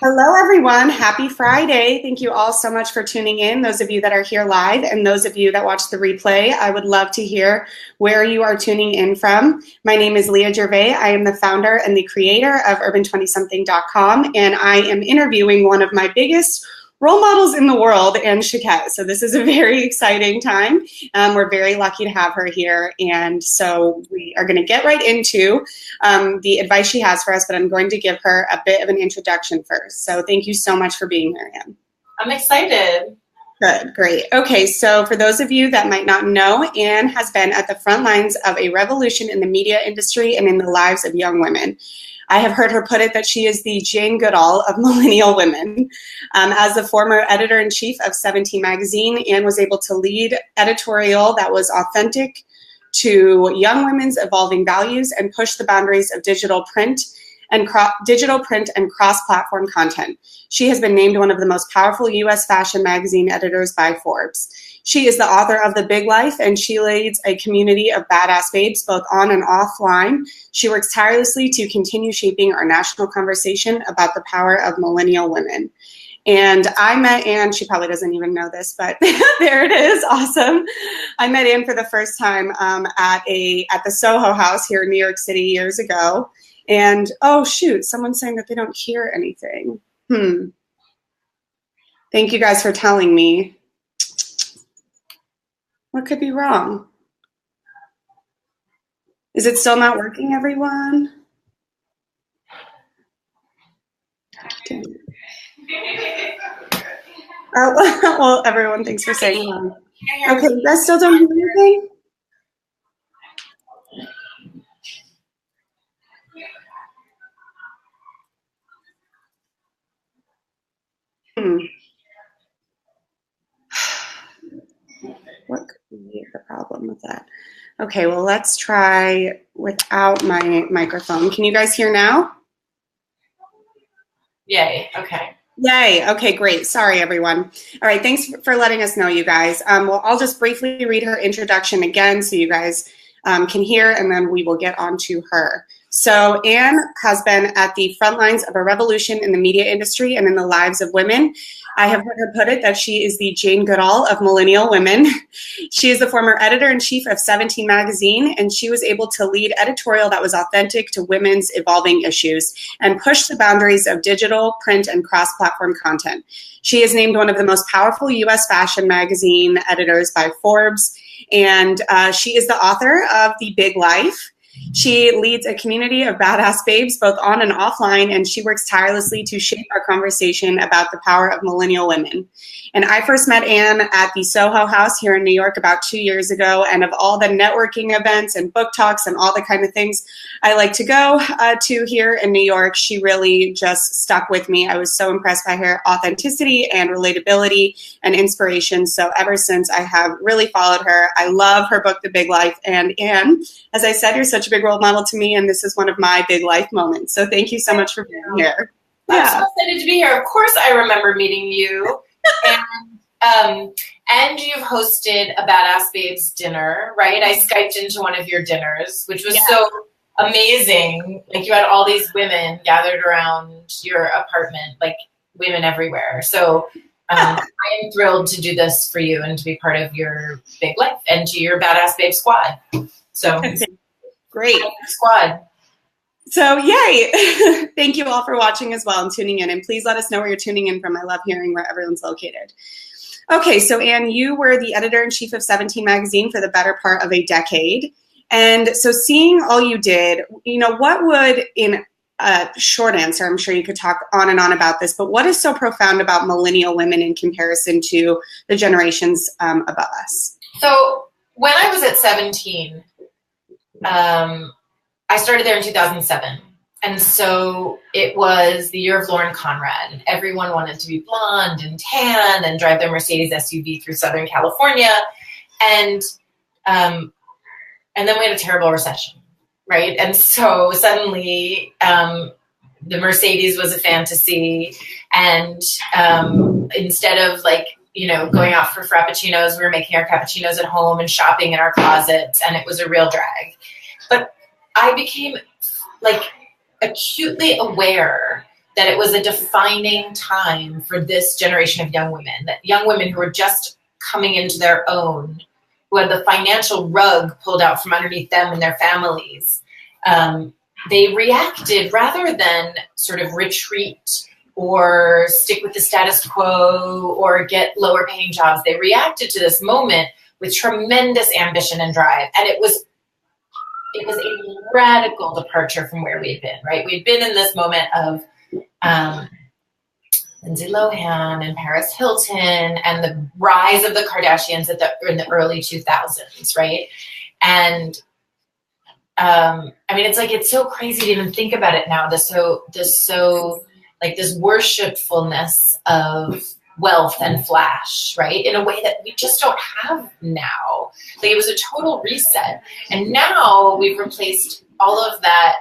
Hello, everyone. Happy Friday. Thank you all so much for tuning in. Those of you that are here live and those of you that watch the replay, I would love to hear where you are tuning in from. My name is Leah Gervais. I am the founder and the creator of urban20something.com, and I am interviewing one of my biggest role models in the world, Ann Shoket. So this is a very exciting time. We're very lucky to have her here. And so we are going to get right into the advice she has for us, but I'm going to give her a bit of an introduction first. So thank you so much for being here, Ann. I'm excited. Good, great. Okay, so for those of you that might not know, Ann has been at the front lines of a revolution in the media industry and in the lives of young women. I have heard her put it that she is the Jane Goodall of millennial women. As the former editor-in-chief of 17 magazine, Ann was able to lead editorial that was authentic to young women's evolving values and push the boundaries of digital print and cross-platform content. She has been named one of the most powerful U.S. fashion magazine editors by Forbes. She is the author of The Big Life, and she leads a community of badass babes, both on and offline. She works tirelessly to continue shaping our national conversation about the power of millennial women. And I met Ann, she probably doesn't even know this, but there it is, awesome. I met Ann for the first time at the Soho House here in New York City years ago. And, oh shoot, someone's saying that they don't hear anything. Thank you guys for telling me. What could be wrong? Is it still not working, everyone? Oh, well, everyone, thanks for saying hello. Okay, you guys still don't hear anything? What could be the problem with that? Okay, well, let's try without my microphone. Can you guys hear now? Yay, okay. Yay, okay, great. Sorry, everyone. All right, thanks for letting us know, you guys. Well, I'll just briefly read her introduction again so you guys can hear, and then we will get on to her. So Ann has been at the front lines of a revolution in the media industry and in the lives of women. I have heard her put it that she is the Jane Goodall of millennial women. She is the former editor-in-chief of 17 magazine, and she was able to lead editorial that was authentic to women's evolving issues and push the boundaries of digital, print, and cross-platform content. She is named one of the most powerful U.S. fashion magazine editors by Forbes, and she is the author of The Big Life. She leads a community of badass babes, both on and offline, and she works tirelessly to shape our conversation about the power of millennial women. And I first met Ann at the Soho House here in New York about 2 years ago, and of all the networking events and book talks and all the kind of things I like to go to here in New York, she really just stuck with me. I was so impressed by her authenticity and relatability and inspiration. So ever since, I have really followed her. I love her book, The Big Life. And Ann, as I said, you're such a big role model to me, and this is one of my big life moments. So thank you so much for being here. I'm so excited to be here. Of course, I remember meeting you. And you've hosted a Badass Babes dinner, right? I Skyped into one of your dinners, which was so amazing. Like, you had all these women gathered around your apartment, like women everywhere. So I am thrilled to do this for you and to be part of your big life and to your Badass Babe squad. So great squad. So yay. Thank you all for watching as well and tuning in. And please let us know where you're tuning in from. I love hearing where everyone's located. Okay, so Ann, you were the editor-in-chief of 17 magazine for the better part of a decade. And so seeing all you did, you know, what would, in a short answer, I'm sure you could talk on and on about this, but what is so profound about millennial women in comparison to the generations above us? So when I was at 17, I started there in 2007. And so it was the year of Lauren Conrad, and everyone wanted to be blonde and tan and drive their Mercedes SUV through Southern California. And then we had a terrible recession, right? And so suddenly the Mercedes was a fantasy. And instead of, like, you know, going out for frappuccinos, we were making our cappuccinos at home and shopping in our closets, and it was a real drag. But I became, like, acutely aware that it was a defining time for this generation of young women, that young women who were just coming into their own, who had the financial rug pulled out from underneath them and their families. They reacted rather than sort of retreat or stick with the status quo or get lower paying jobs. They reacted to this moment with tremendous ambition and drive. And it was a radical departure from where we had been, right? We'd been in this moment of Lindsay Lohan and Paris Hilton and the rise of the Kardashians in the early 2000s, right? And I mean, it's so crazy to even think about it now. This worshipfulness of wealth and flash, right? In a way that we just don't have now. Like, it was a total reset. And now we've replaced all of that,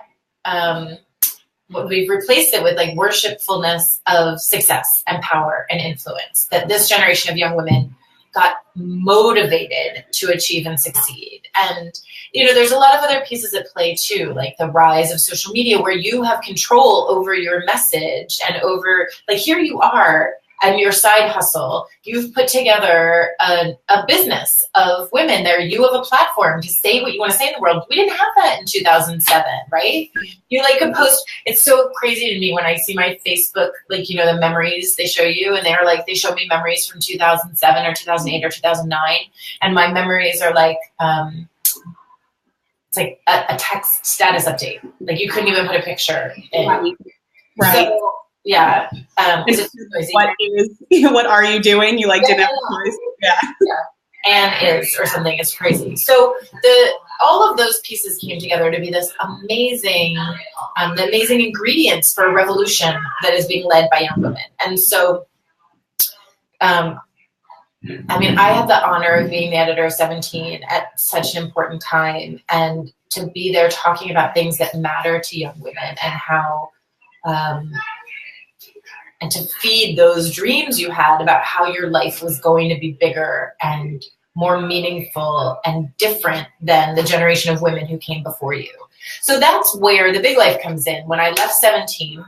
we've replaced it with like worshipfulness of success and power and influence, that this generation of young women got motivated to achieve and succeed. And, there's a lot of other pieces at play too, like the rise of social media, where you have control over your message and over, like, here you are and your side hustle. You've put together a business of women there. You have a platform to say what you want to say in the world. We didn't have that in 2007, right? You could post. It's so crazy to me when I see my Facebook, the memories they show you, and they show me memories from 2007 or 2008 or 2009. And my memories are it's like a text status update. Like, you couldn't even put a picture in. Right. So, yeah. What are you doing? You didn't have to. Yeah. Ann is, or something. It's crazy. So all of those pieces came together to be this amazing, the amazing ingredients for a revolution that is being led by young women. And so, I had the honor of being the editor of 17 at such an important time, and to be there talking about things that matter to young women and how, and to feed those dreams you had about how your life was going to be bigger and more meaningful and different than the generation of women who came before you. So that's where the big life comes in. When I left 17,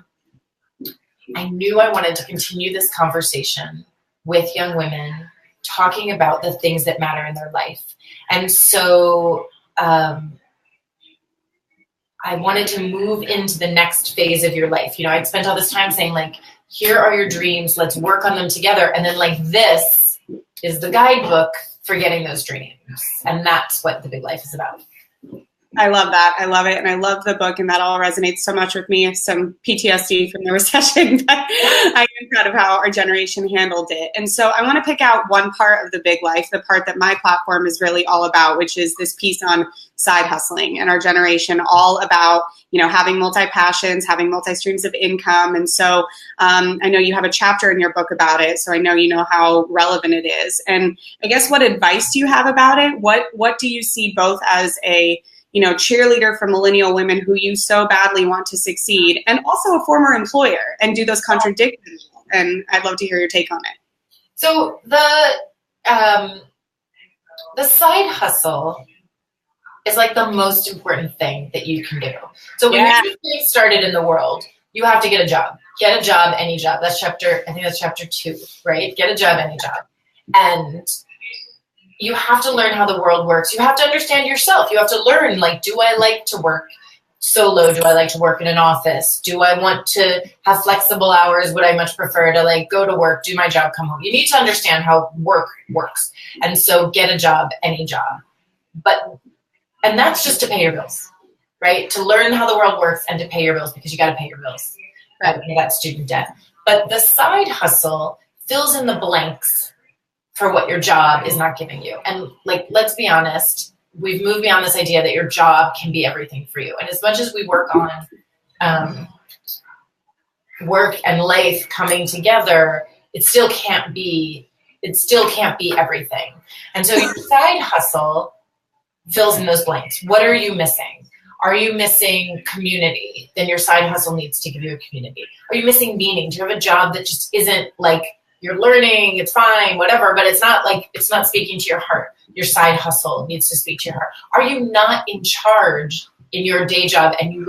I knew I wanted to continue this conversation with young women, talking about the things that matter in their life. And so I wanted to move into the next phase of your life. I'd spent all this time saying, here are your dreams, let's work on them together. And then this is the guidebook for getting those dreams. And that's what the big life is about. I love that. I love it. And I love the book, and that all resonates so much with me. Some PTSD from the recession, but I am proud of how our generation handled it. And so I want to pick out one part of the big life, the part that my platform is really all about, which is this piece on side hustling and our generation, all about, having multi-passions, having multi-streams of income. And so I know you have a chapter in your book about it, so I know you know how relevant it is. And I guess, what advice do you have about it? What do you see both as a cheerleader for millennial women who you so badly want to succeed, and also a former employer, and do those contradict them? And I'd love to hear your take on it. So the side hustle is the most important thing that you can do. So when you're just getting started in the world, you have to get a job. Get a job, any job. I think that's chapter 2, right? Get a job, any job. And you have to learn how the world works. You have to understand yourself. You have to learn, do I like to work solo? Do I like to work in an office? Do I want to have flexible hours? Would I much prefer to go to work, do my job, come home? You need to understand how work works. And so get a job, any job. And that's just to pay your bills, right? To learn how the world works and to pay your bills, because you got to pay your bills, right? You got student debt. But the side hustle fills in the blanks for what your job is not giving you. And let's be honest, we've moved beyond this idea that your job can be everything for you. And as much as we work on work and life coming together, it still can't be everything. And so your side hustle fills in those blanks. What are you missing? Are you missing community? Then your side hustle needs to give you a community. Are you missing meaning? Do you have a job that just isn't you're learning, it's fine, whatever, but it's not speaking to your heart? Your side hustle needs to speak to your heart. Are you not in charge in your day job, and you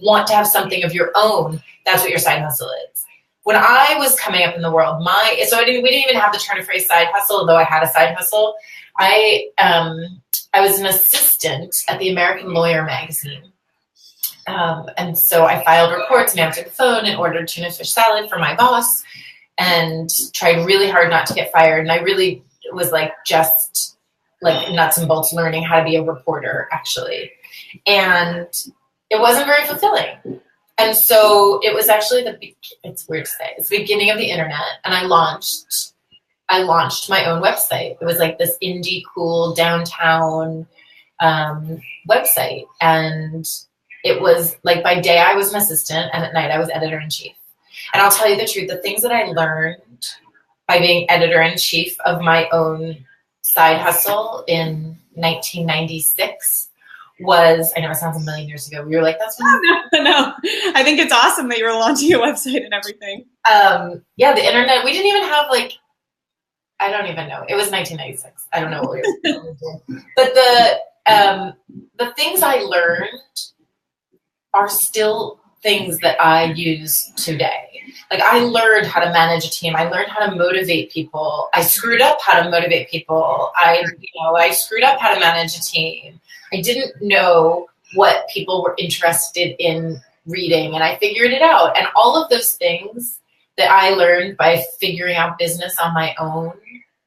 want to have something of your own That's what your side hustle is. When I was coming up in the world, we didn't even have the turn of phrase side hustle, though I had a side hustle. I was an assistant at the American Lawyer magazine. And so I filed reports and answered the phone and ordered tuna fish salad for my boss and tried really hard not to get fired. And I really was just nuts and bolts learning how to be a reporter, actually. And it wasn't very fulfilling. And so it was actually it's weird to say, it's the beginning of the internet, and I launched my own website. It was this indie cool downtown website. And it was by day I was an assistant, and at night I was editor-in-chief. And I'll tell you the truth, the things that I learned by being editor-in-chief of my own side hustle in 1996 was, I know it sounds a million years ago. We were that's what No, I think it's awesome that you were launching a website and everything. Yeah, the internet, we didn't even have I don't even know. It was 1996. I don't know what we were doing. But the things I learned are still things that I use today. I learned how to manage a team. I learned how to motivate people. I screwed up how to motivate people. I screwed up how to manage a team. I didn't know what people were interested in reading, and I figured it out. And all of those things that I learned by figuring out business on my own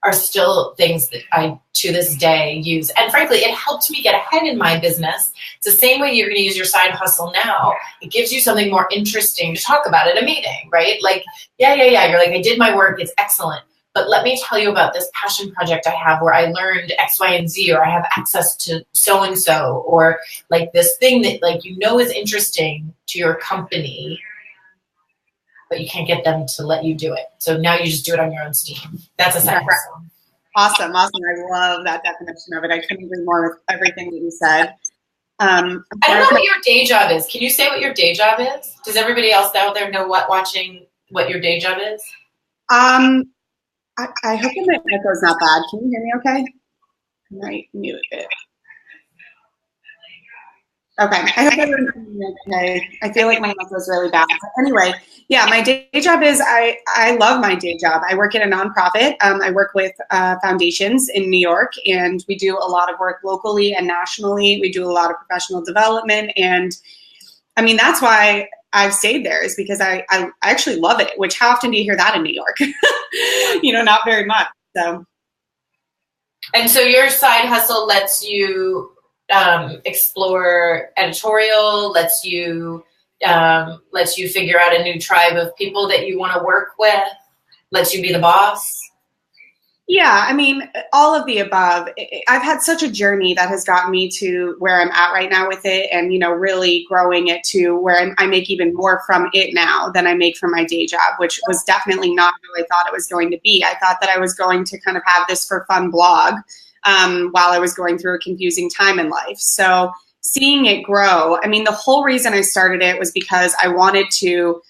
are still things that I, to this day, use. And frankly, it helped me get ahead in my business. It's the same way you're going to use your side hustle now. It gives you something more interesting to talk about at a meeting, right? Yeah. You're I did my work. It's excellent. But let me tell you about this passion project I have where I learned X, Y, and Z, or I have access to so-and-so, or this thing that is interesting to your company, but you can't get them to let you do it. So now you just do it on your own steam. That's a side hustle. Awesome. I love that definition of it. I couldn't agree more with everything that you said. I don't know what your day job is. Can you say what your day job is? Does everybody else out there know watching what your day job is? I hope my echo's not bad. Can you hear me okay? I might mute it. Okay, I hope everyone's hearing me okay. I feel like my echo's really bad. But anyway, yeah, my day job is, I love my day job. I work at a nonprofit. I work with foundations in New York, and we do a lot of work locally and nationally. We do a lot of professional development, and I mean, that's why I've stayed there, is because I actually love it, which how often do you hear that in New York? Not very much. And so your side hustle lets you explore editorial, lets you figure out a new tribe of people that you want to work with, lets you be the boss. Yeah, I mean, all of the above. I've had such a journey that has gotten me to where I'm at right now with it, and, really growing it to where I make even more from it now than I make from my day job, which was definitely not who I thought it was going to be. I thought that I was going to kind of have this for fun blog while I was going through a confusing time in life. So seeing it grow, I mean, the whole reason I started it was because I wanted to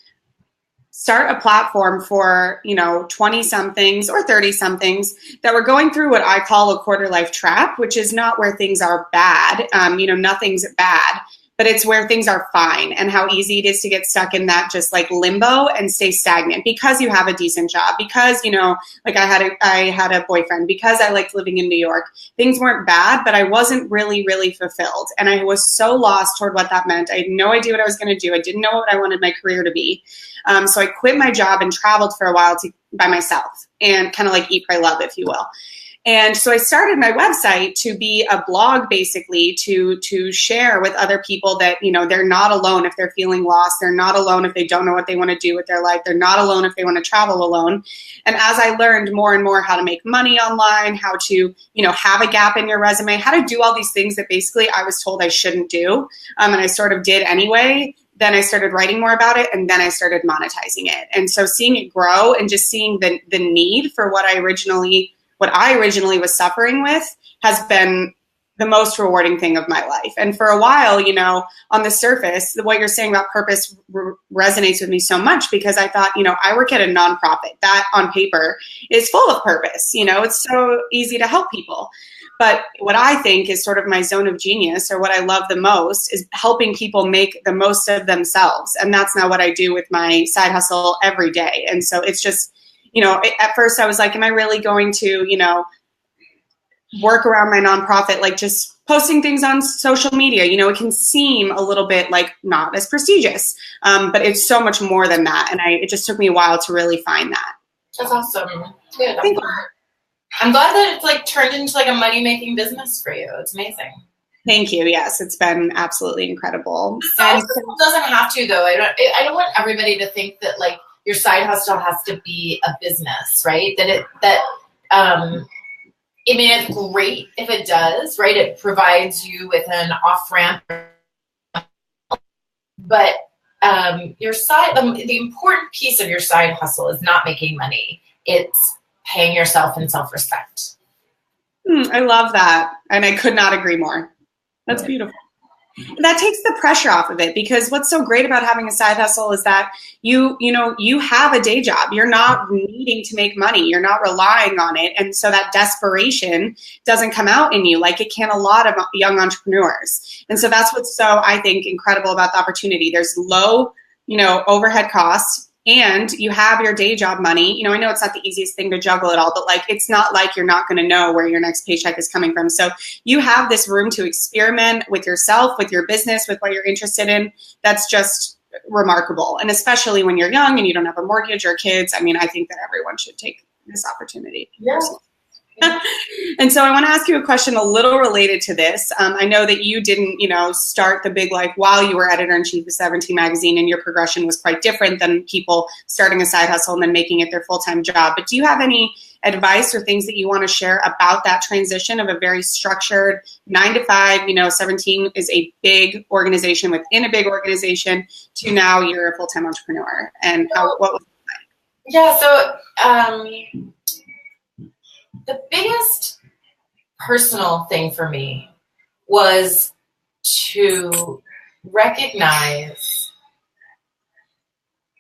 start a platform for, 20-somethings or 30-somethings that were going through what I call a quarter life trap, which is not where things are bad. Nothing's bad, but it's where things are fine, and how easy it is to get stuck in that just limbo and stay stagnant because you have a decent job, because, I had a boyfriend, because I liked living in New York. Things weren't bad, but I wasn't really, really fulfilled. And I was so lost toward what that meant. I had no idea what I was going to do. I didn't know what I wanted my career to be. So I quit my job and traveled for a while by myself, and kind of eat, pray, love, if you will. And so I started my website to be a blog, basically, to share with other people that, they're not alone if they're feeling lost. They're not alone if they don't know what they want to do with their life. They're not alone if they want to travel alone. And as I learned more and more how to make money online, how to, have a gap in your resume, how to do all these things that basically I was told I shouldn't do, and I sort of did anyway, then I started writing more about it, and then I started monetizing it. And so seeing it grow and just seeing the need for what I originally was suffering with has been the most rewarding thing of my life. And for a while, you know, on the surface, what you're saying about purpose resonates with me so much, because I thought, you know, I work at a nonprofit that on paper is full of purpose. You know, it's so easy to help people. But what I think is sort of my zone of genius, or what I love the most, is helping people make the most of themselves. And that's now what I do with my side hustle every day. And so it's just, you know, at first I was like, am I really going to, you know, work around my nonprofit, like just posting things on social media? You know, it can seem a little bit like not as prestigious, but it's so much more than that. And it just took me a while to really find that. That's awesome. Good. I'm glad that it's like turned into like a money-making business for you. It's amazing. Thank you. Yes, it's been absolutely incredible. Side hustle doesn't have to, though. I don't want everybody to think that like your side hustle has to be a business, right? I mean, it's great if it does, right? It provides you with an off-ramp. But the important piece of your side hustle is not making money. It's paying yourself in self-respect. I love that. And I could not agree more. That's beautiful. That takes the pressure off of it, because what's so great about having a side hustle is that you have a day job. You're not needing to make money. You're not relying on it. And so that desperation doesn't come out in you like it can a lot of young entrepreneurs. And so that's what's so, I think, incredible about the opportunity. There's low, you know, overhead costs, and you have your day job money. You know, I know it's not the easiest thing to juggle it all, but like, it's not like you're not going to know where your next paycheck is coming from. So you have this room to experiment with yourself, with your business, with what you're interested in. That's just remarkable. And especially when you're young and you don't have a mortgage or kids, I mean, I think that everyone should take this opportunity. Yeah. And so I want to ask you a question a little related to this. I know that you didn't, you know, start the big life while you were editor-in-chief of 17 magazine, and your progression was quite different than people starting a side hustle and then making it their full-time job. But do you have any advice or things that you want to share about that transition of a very structured 9-to-5, you know, 17 is a big organization within a big organization, to now you're a full-time entrepreneur, and what was it like? Yeah, so the biggest personal thing for me was to recognize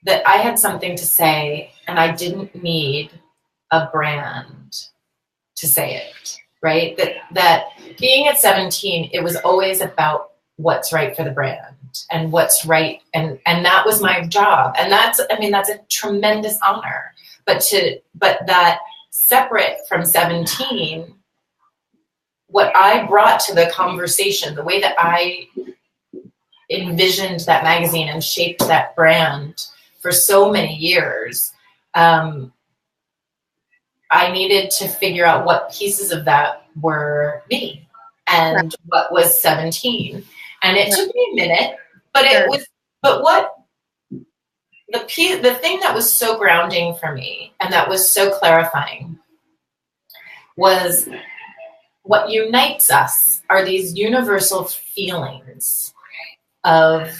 that I had something to say, and I didn't need a brand to say it, right? That being at 17, it was always about what's right for the brand and what's right, and that was my job. And that's a tremendous honor. But that separate from 17, what I brought to the conversation, the way that I envisioned that magazine and shaped that brand for so many years, I needed to figure out what pieces of that were me and what was 17. And it took me a minute, the thing that was so grounding for me and that was so clarifying was what unites us are these universal feelings of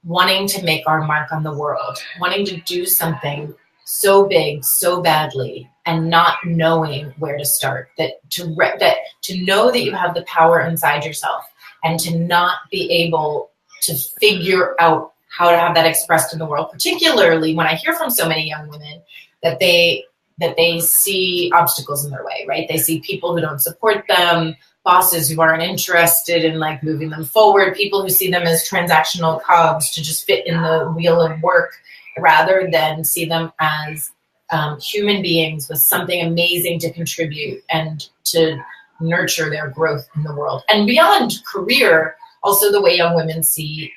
wanting to make our mark on the world, wanting to do something so big, so badly, and not knowing where to start. To know that you have the power inside yourself, and to not be able to figure out how to have that expressed in the world, particularly when I hear from so many young women that they see obstacles in their way, right? They see people who don't support them, bosses who aren't interested in like moving them forward, people who see them as transactional cogs to just fit in the wheel of work, rather than see them as human beings with something amazing to contribute and to nurture their growth in the world. And beyond career, also the way young women see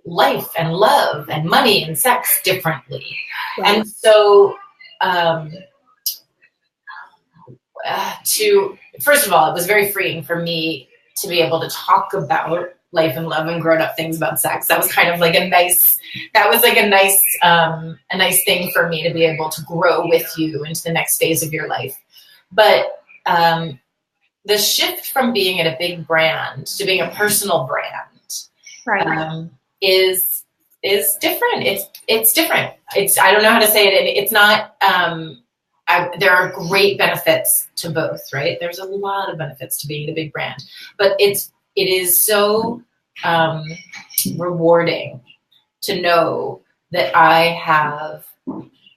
life and love and money and sex differently. Right. And so first of all, it was very freeing for me to be able to talk about life and love and grown up things about sex. That was kind of like a nice thing for me to be able to grow with you into the next phase of your life. But the shift from being at a big brand to being a personal brand, right, is different. It's different. I don't know how to say it. It's not. I there are great benefits to both, right? There's a lot of benefits to being a big brand, but it is so rewarding to know that I have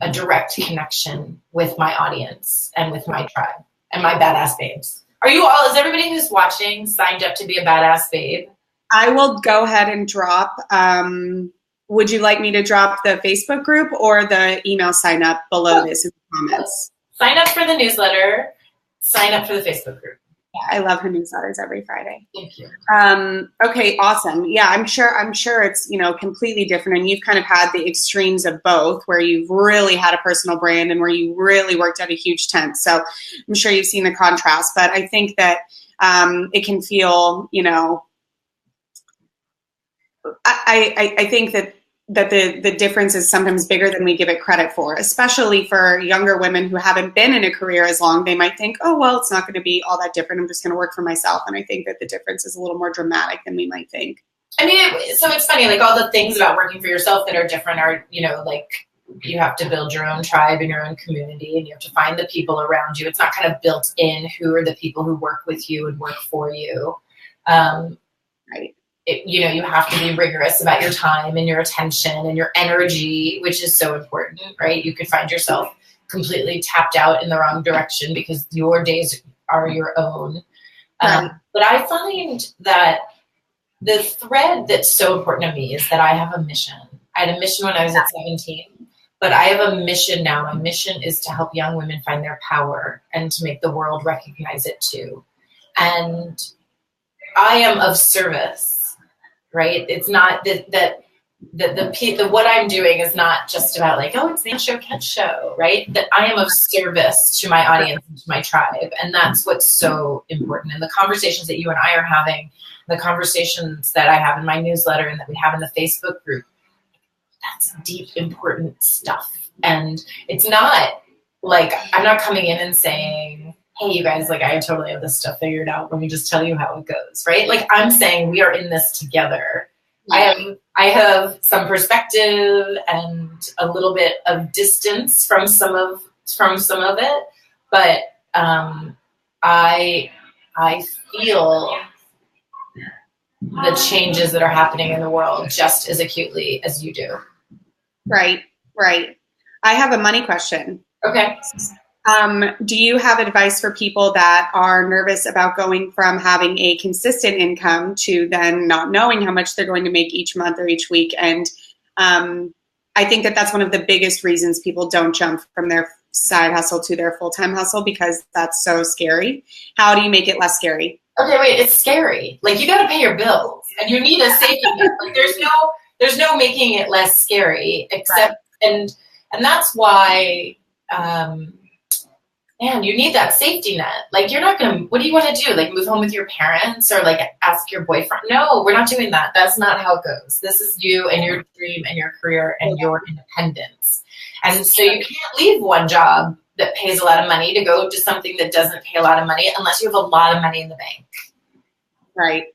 a direct connection with my audience and with my tribe and my badass babes. Is everybody who's watching signed up to be a badass babe? I will go ahead and drop, would you like me to drop the Facebook group or the email sign up below this in the comments? Sign up for the newsletter, sign up for the Facebook group. Yeah, I love her newsletters every Friday. Thank you. Okay, awesome. Yeah, I'm sure it's, completely different, and you've kind of had the extremes of both, where you've really had a personal brand and where you really worked at a huge tent. So I'm sure you've seen the contrast, but I think that it can feel, I think that the difference is sometimes bigger than we give it credit for, especially for younger women who haven't been in a career as long. They might think, oh, well, it's not going to be all that different. I'm just going to work for myself. And I think that the difference is a little more dramatic than we might think. I mean, so it's funny, like all the things about working for yourself that are different are, like you have to build your own tribe and your own community, and you have to find the people around you. It's not kind of built in who are the people who work with you and work for you. Right. You have to be rigorous about your time and your attention and your energy, which is so important, right? You could find yourself completely tapped out in the wrong direction because your days are your own. Right. But I find that the thread that's so important to me is that I have a mission. I had a mission when I was at 17, but I have a mission now. My mission is to help young women find their power and to make the world recognize it too. And I am of service. Right? It's not that what I'm doing is not just about like, oh, it's the Ann Shoket show, right? That I am of service to my audience and to my tribe. And that's what's so important. And the conversations that you and I are having, the conversations that I have in my newsletter and that we have in the Facebook group, that's deep, important stuff. And it's not like, I'm not coming in and saying, hey, you guys, like, I totally have this stuff figured out. Let me just tell you how it goes, right? Like, I'm saying we are in this together. Yeah. I have some perspective and a little bit of distance from some of it, but I feel the changes that are happening in the world just as acutely as you do. Right. I have a money question. Okay. Do you have advice for people that are nervous about going from having a consistent income to then not knowing how much they're going to make each month or each week? And I think that that's one of the biggest reasons people don't jump from their side hustle to their full-time hustle, because that's so scary. How do you make it less scary? Okay, wait, it's scary. Like, you got to pay your bills and you need a safety net. Like, there's no making it less scary, except, right. And that's why, man, you need that safety net. Like, you're not going to, what do you want to do? Like, move home with your parents or like ask your boyfriend? No, we're not doing that. That's not how it goes. This is you and your dream and your career and your independence. And so you can't leave one job that pays a lot of money to go to something that doesn't pay a lot of money unless you have a lot of money in the bank. Right.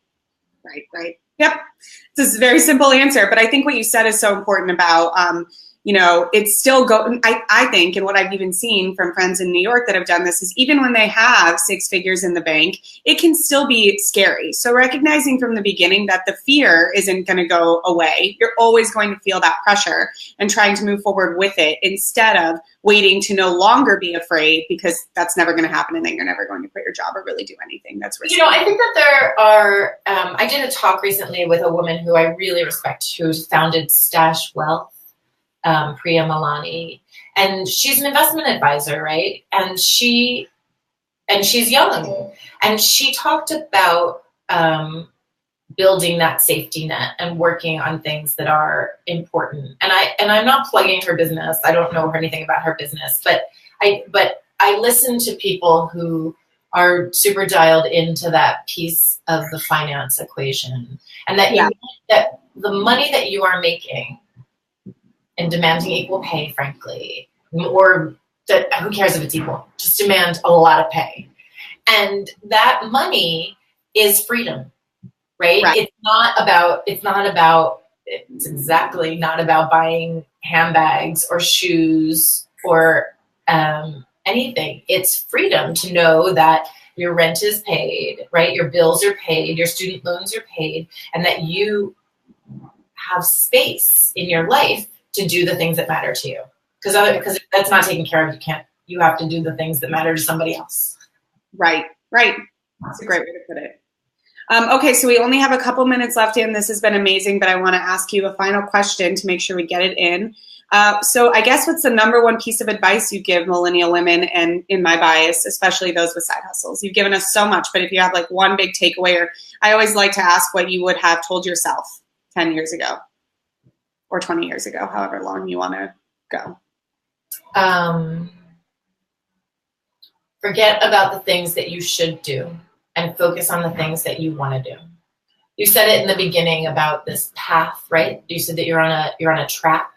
Yep. This is a very simple answer, but I think what you said is so important about, it's still I think, and what I've even seen from friends in New York that have done this, is even when they have 6 figures in the bank, it can still be scary. So recognizing from the beginning that the fear isn't going to go away. You're always going to feel that pressure and trying to move forward with it instead of waiting to no longer be afraid, because that's never going to happen, and then you're never going to quit your job or really do anything that's risky. I think that there are, I did a talk recently with a woman who I really respect, who founded Stash Wealth. Priya Malani, and she's an investment advisor, right? And she's young, and she talked about building that safety net and working on things that are important. And I'm not plugging her business. I don't know anything about her business, but I listen to people who are super dialed into that piece of the finance equation, and that that the money that you are making and demanding equal pay, frankly, or that, who cares if it's equal? Just demand a lot of pay. And that money is freedom, right? It's exactly not about buying handbags or shoes or anything. It's freedom to know that your rent is paid, right? Your bills are paid, your student loans are paid, and that you have space in your life to do the things that matter to you. Because if that's not taken care of, you have to do the things that matter to somebody else. Right. That's a great way to put it. Okay, so we only have a couple minutes left, Ann. This has been amazing, but I want to ask you a final question to make sure we get it in. So I guess what's the number one piece of advice you give millennial women, and in my bias, especially those with side hustles? You've given us so much, but if you have like one big takeaway, or I always like to ask what you would have told yourself 10 years ago or 20 years ago, however long you want to go. Forget about the things that you should do and focus on the things that you want to do. You said it in the beginning about this path, right? You said that you're on a track.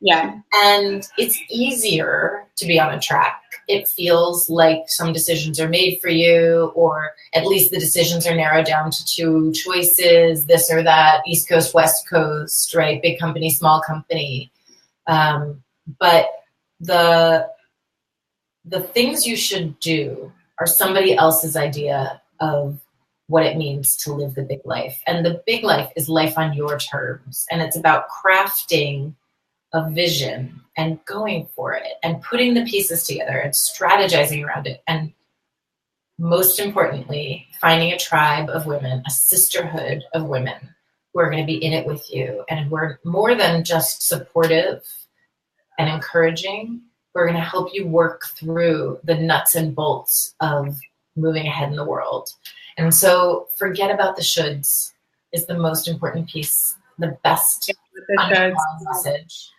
Yeah. And it's easier to be on a track. It feels like some decisions are made for you, or at least the decisions are narrowed down to two choices, this or that, East Coast, West Coast, right? Big company, small company. But the things you should do are somebody else's idea of what it means to live the big life. And the big life is life on your terms. And it's about crafting a vision and going for it and putting the pieces together and strategizing around it. And most importantly, finding a tribe of women, a sisterhood of women who are going to be in it with you and who are more than just supportive and encouraging. We're going to help you work through the nuts and bolts of moving ahead in the world. And so forget about the shoulds is the most important piece, the best message.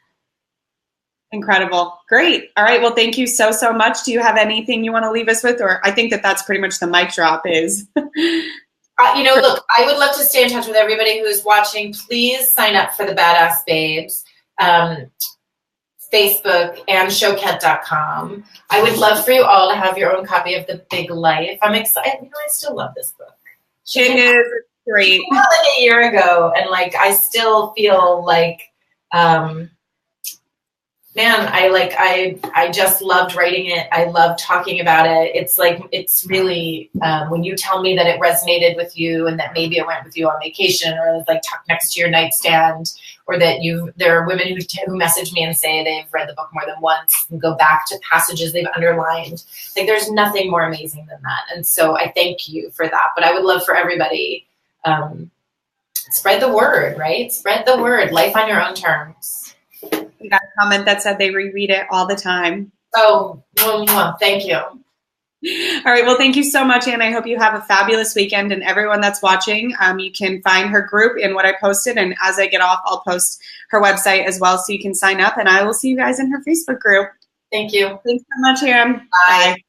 Incredible. Great. All right. Well, thank you so much. Do you have anything you want to leave us with? Or I think that's pretty much the mic drop is. Look, I would love to stay in touch with everybody who's watching. Please sign up for the Badass Babes. Facebook, AnnShoket.com. I would love for you all to have your own copy of The Big Life. I'm excited. I still love this book. It is great. Like a year ago, and I still feel like, I just loved writing it. I love talking about it. It's really, when you tell me that it resonated with you and that maybe it went with you on vacation, or it was tucked next to your nightstand, or that there are women who message me and say they've read the book more than once and go back to passages they've underlined. There's nothing more amazing than that. And so I thank you for that. But I would love for everybody, spread the word, right? Spread the word, life on your own terms. We got a comment that said they reread it all the time. Oh, thank you. All right. Well, thank you so much, Ann. I hope you have a fabulous weekend. And everyone that's watching, you can find her group in what I posted. And as I get off, I'll post her website as well so you can sign up. And I will see you guys in her Facebook group. Thank you. Thanks so much, Ann. Bye. Bye.